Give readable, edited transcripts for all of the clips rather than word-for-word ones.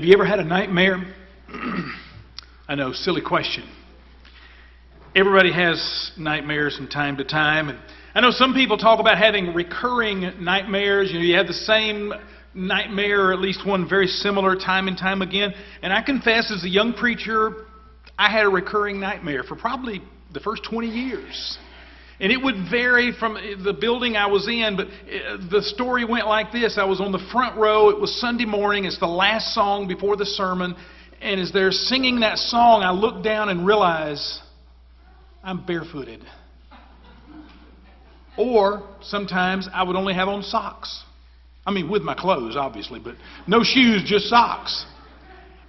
Have you ever had a nightmare? I know, silly question. Everybody has nightmares from time to time. And I know some people talk about having recurring nightmares. You have the same nightmare, or at least one very similar time and time again. And I confess, as a young preacher, I had a recurring nightmare for probably the first 20 years. And it would vary from the building I was in, but the story went like this. I was on the front row. It was Sunday morning. It's the last song before the sermon. And as they're singing that song, I look down and realize I'm barefooted. Or sometimes I would only have on socks. I mean, with my clothes, obviously, but no shoes, just socks.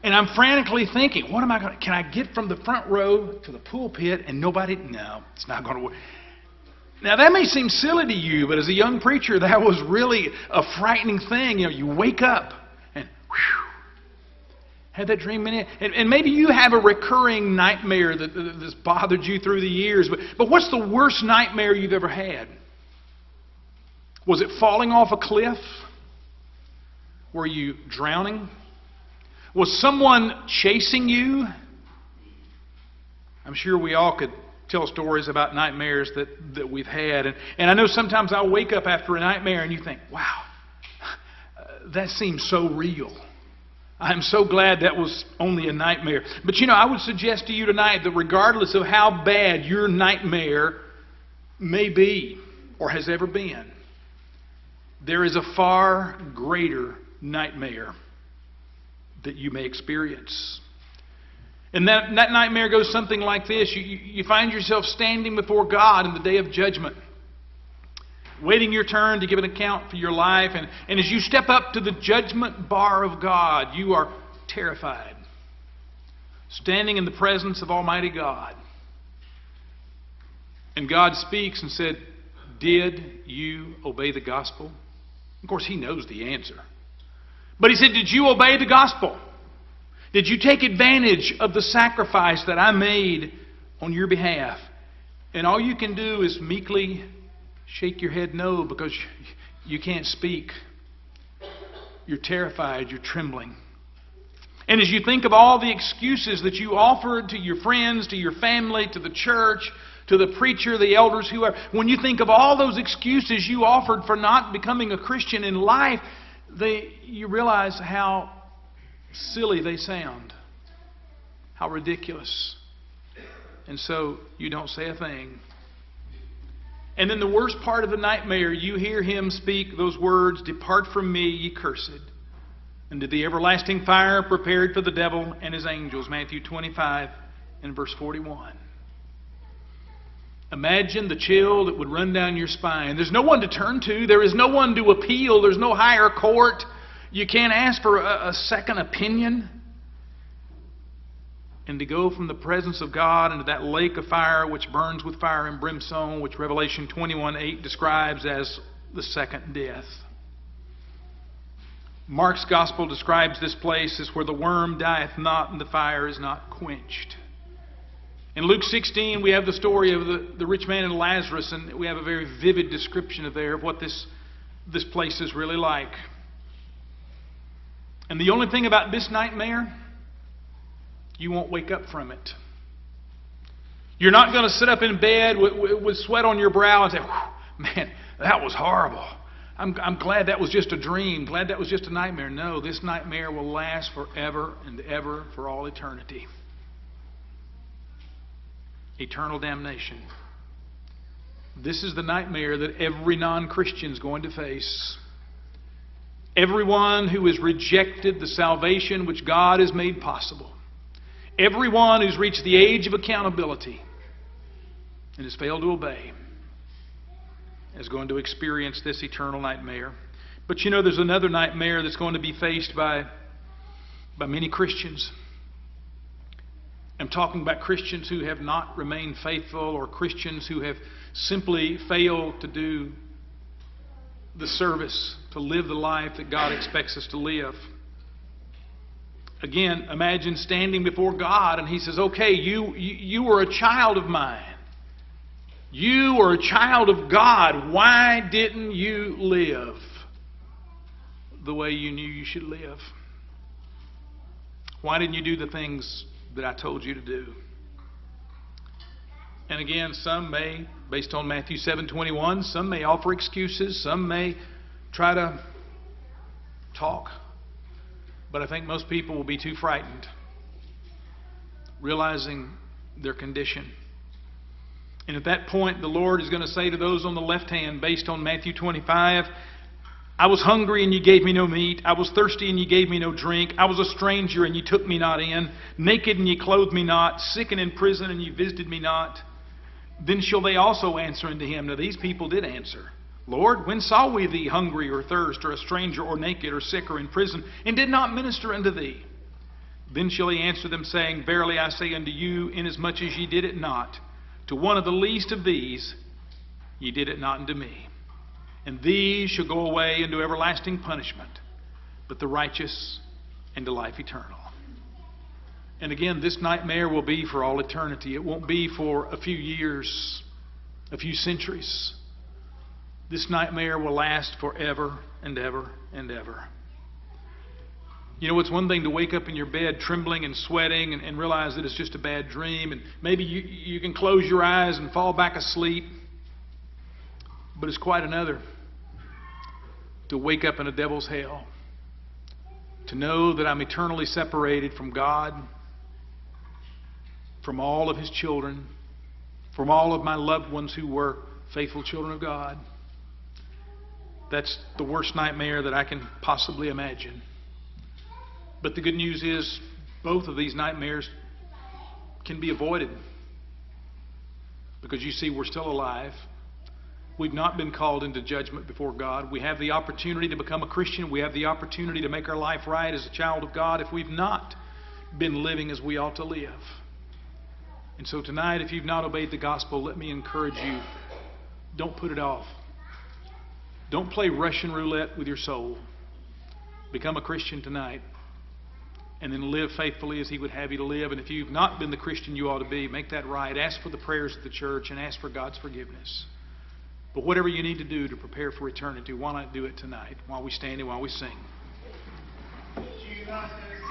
And I'm frantically thinking, what am I going to, can I get from the front row to the pulpit and nobody, no, it's not going to work. Now, that may seem silly to you, but as a young preacher, that was really a frightening thing. You know, you wake up and had that dream in it. And maybe you have a recurring nightmare that's bothered you through the years. But what's the worst nightmare you've ever had? Was it falling off a cliff? Were you drowning? Was someone chasing you? I'm sure we all could tell stories about nightmares that we've had. And I know sometimes I'll wake up after a nightmare and you think, wow, that seems so real. I'm so glad that was only a nightmare. But you know, I would suggest to you tonight that regardless of how bad your nightmare may be or has ever been, there is a far greater nightmare that you may experience. And that nightmare goes something like this. You find yourself standing before God in the day of judgment, waiting your turn to give an account for your life. And as you step up to the judgment bar of God, you are terrified, standing in the presence of Almighty God. And God speaks and said, "Did you obey the gospel?" Of course, He knows the answer. But He said, "Did you obey the gospel? Did you take advantage of the sacrifice that I made on your behalf?" And all you can do is meekly shake your head no, because you can't speak. You're terrified. You're trembling. And as you think of all the excuses that you offered to your friends, to your family, to the church, to the preacher, the elders, whoever, when you think of all those excuses you offered for not becoming a Christian in life, you realize how silly they sound, how ridiculous. And so you don't say a thing. And then the worst part of the nightmare, you hear Him speak those words, "Depart from me, ye cursed, into the everlasting fire prepared for the devil and his angels." Matthew 25 and verse 41. Imagine the chill that would run down your spine. There's no one to turn to. There is no one to appeal. There's no higher court. You can't ask for a second opinion. And to go from the presence of God into that lake of fire which burns with fire and brimstone, which Revelation 21:8 describes as the second death. Mark's gospel describes this place as where the worm dieth not and the fire is not quenched. In Luke 16, we have the story of the rich man and Lazarus, and we have a very vivid description of what this place is really like. And the only thing about this nightmare, you won't wake up from it. You're not going to sit up in bed with sweat on your brow and say, "Man, that was horrible. I'm glad that was just a dream. Glad that was just a nightmare." No, this nightmare will last forever and ever, for all eternity. Eternal damnation. This is the nightmare that every non-Christian is going to face. Everyone who has rejected the salvation which God has made possible. Everyone who's reached the age of accountability and has failed to obey is going to experience this eternal nightmare. But you know, there's another nightmare that's going to be faced by many Christians. I'm talking about Christians who have not remained faithful, or Christians who have simply failed to do the service, to live the life that God expects us to live. Again, imagine standing before God and He says, "Okay, you were a child of mine. You were a child of God. Why didn't you live the way you knew you should live?" Why didn't you do the things that I told you to do? And again, some may, based on Matthew 7:21, some may offer excuses, some may try to talk. But I think most people will be too frightened, realizing their condition. And at that point, the Lord is going to say to those on the left hand, based on Matthew 25, I was hungry and you gave me no meat. I was thirsty and you gave me no drink. I was a stranger and you took me not in. Naked and you clothed me not. Sick and in prison and you visited me not. Then shall they also answer unto him. Now these people did answer. Lord, when saw we thee hungry or thirst or a stranger or naked or sick or in prison, and did not minister unto thee? Then shall he answer them, saying, Verily I say unto you, inasmuch as ye did it not to one of the least of these, ye did it not unto me. And these shall go away into everlasting punishment, but the righteous into life eternal. And again, this nightmare will be for all eternity. It won't be for a few years, a few centuries. This nightmare will last forever and ever and ever. You know, it's one thing to wake up in your bed trembling and sweating and realize that it's just a bad dream. And maybe you can close your eyes and fall back asleep. But it's quite another to wake up in a devil's hell. To know that I'm eternally separated from God, from all of His children, from all of my loved ones who were faithful children of God. That's the worst nightmare that I can possibly imagine. But the good news is both of these nightmares can be avoided. Because you see, we're still alive. We've not been called into judgment before God. We have the opportunity to become a Christian. We have the opportunity to make our life right as a child of God if we've not been living as we ought to live. And so tonight, if you've not obeyed the gospel, let me encourage you, don't put it off. Don't play Russian roulette with your soul. Become a Christian tonight and then live faithfully as He would have you to live. And if you've not been the Christian you ought to be, make that right. Ask for the prayers of the church and ask for God's forgiveness. But whatever you need to do to prepare for eternity, why not do it tonight while we stand and while we sing? Jesus is